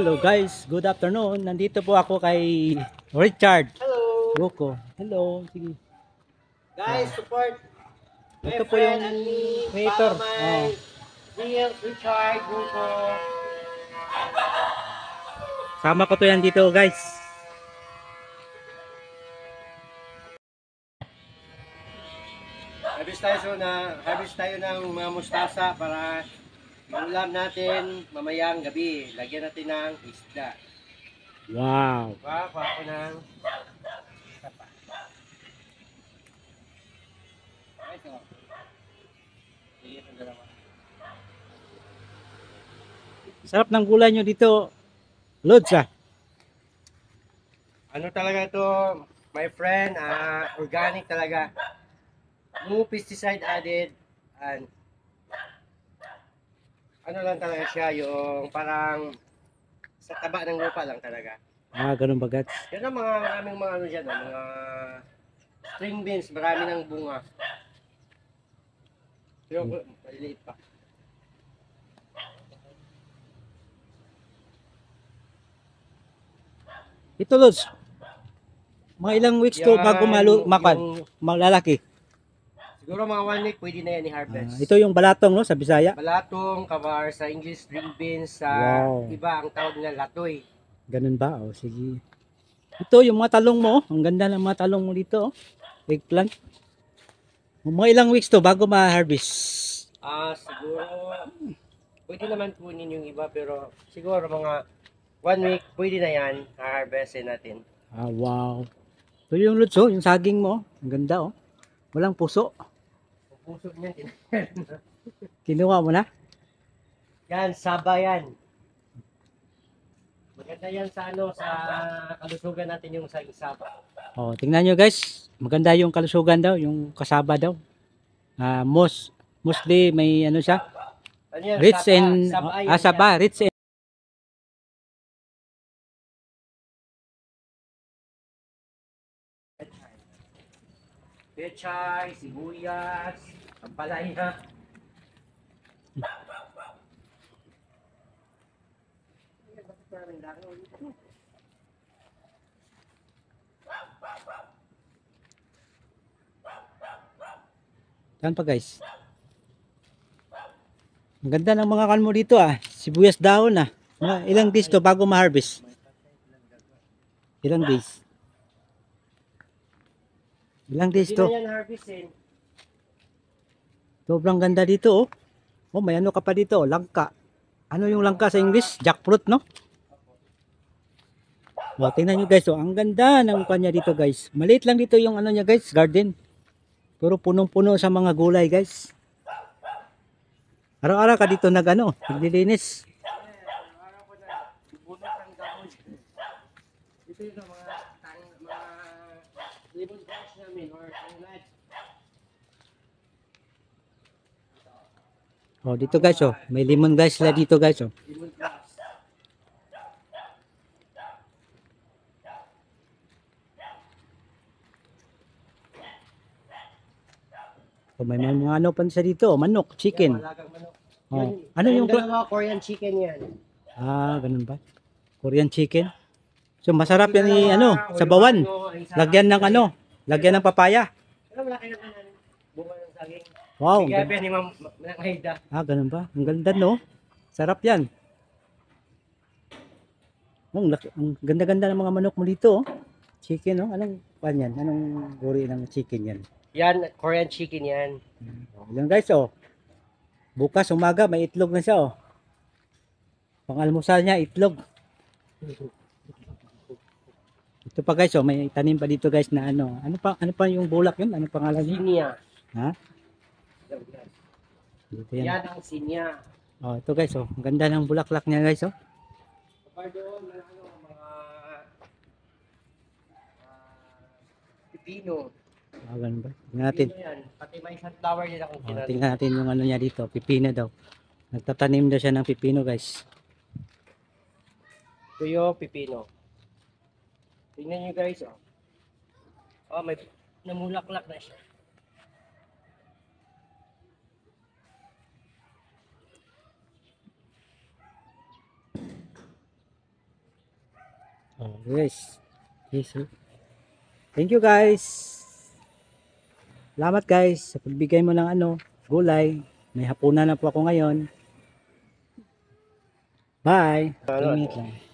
Hello guys, good afternoon. Nandito po ako kay Richard Hello. Buko. Hello, sige. Guys, support my Ito po friend yung and me creator. para may real Richard Buko. Sama ko to yan dito guys. Harvest tayo ng mga mustasa para ulam natin mamayang gabi. Lagyan natin ng isda. Wow. Kuha ko ng tapa. Guys, oh. Sige, itong dalawa. Sarap ng gulay nyo dito. Lods ah. Ano talaga ito, my friend, organic talaga. No pesticide added and ano lang talaga siya, yung parang sa taba ng lupa lang talaga. Ah, ganun ba gats? Yan ang maraming mga ano dyan, mga string beans, marami ng bunga. Pero maliliit pa. Ito Lods. Mga ilang weeks to bago malalaki. Siguro mga 1 week pwede na yan i-harvest. Ito yung balatong no sa Bisaya. Balatong, kabar, sa English string beans, sa iba ang tawag nila latoy. Ganun ba? O sige. Ito yung mga talong mo. Ang ganda ng mga talong mo dito. Eggplant. Mga ilang weeks to bago ma-harvest. Siguro pwede naman kunin yung iba pero siguro mga 1 week pwede na yan, harvestin natin. Wow. Ito yung lutso, yung saging mo. Ang ganda oh. Walang puso. Pusog niyan. Kinuha mo na? Yan, saba yan. Maganda yan sa sa kalusugan natin yung saging saba. Oh, tingnan nyo guys. Maganda yung kalusugan daw, yung kasaba daw. Mostly may ano siya. Ano yan? Rich Saba, and saba yan saba, rich and pechay, sibuyas, ampalaya. yan pa guys. Ang ganda ng mga kan mo dito Sibuyas dahon Mga ilang days to bago ma-harvest? Ilang days? Ilang days to? Hindi na yan harvestin. Sobrang ganda dito oh. Oh, may ano ka pa dito, langka. Ano yung langka sa English? Jackfruit, no? Oh, tingnan nyo guys, oh, ang ganda ng kanya dito guys. Maliit lang dito yung ano niya guys, garden. Pero punong-puno sa mga gulay guys. Araw-araw ka dito naglilinis. Araw ko na, bunot ang dahon. Ito yung mga lemon grass namin or tanglad. Oh, dito guys, oh, may lemon guys sila dito guys, oh. Lemon grass. So, may mga ano pa siya dito, manok, chicken. Yan, malagang manok. Oh, Yun, ano yung dalawa Korean chicken yan. ganun ba? Korean chicken. So masarap yan sa bawan. Lagyan ng lagyan ng papaya. Pero malaki naman yan. Bunga ng saging. Wow. Kaya pa ni Ma'am Mahida. Ganun ba? Ang ganda no. Sarap yan. Ang ganda-ganda ng mga manok mo dito, oh. Chicken, oh. Anong pan yan? Anong uri ng chicken yan? Yan, Korean chicken yan. Yan guys, oh. Bukas umaga may itlog na siya, oh. Pang-almusal niya itlog. Ito pa guys, oh, may tanim pa dito guys na ano. Ano pa yung bulak yun? Ano pangalan niya? Sinya. Ha? Dito yan. Yan ang sinya. Oh, ito guys, oh. Ang ganda ng bulaklak niya guys, oh. Kapag doon, mga pipino. Ganun ba? Tingnan natin. Pipino yan. Pati may sunflower din akong kinanin. Tingnan natin yung ano niya dito, pipino daw. Nagtatanim daw siya ng pipino guys. Ito yung pipino. Tingnan nyo guys, oh. Oh, may namulaklak na siya. Oh, yes. Yes, sir. Thank you guys. Salamat guys sa pagbigay mo ng gulay. May hapunan na po ako ngayon. Bye. 3 minutes lang.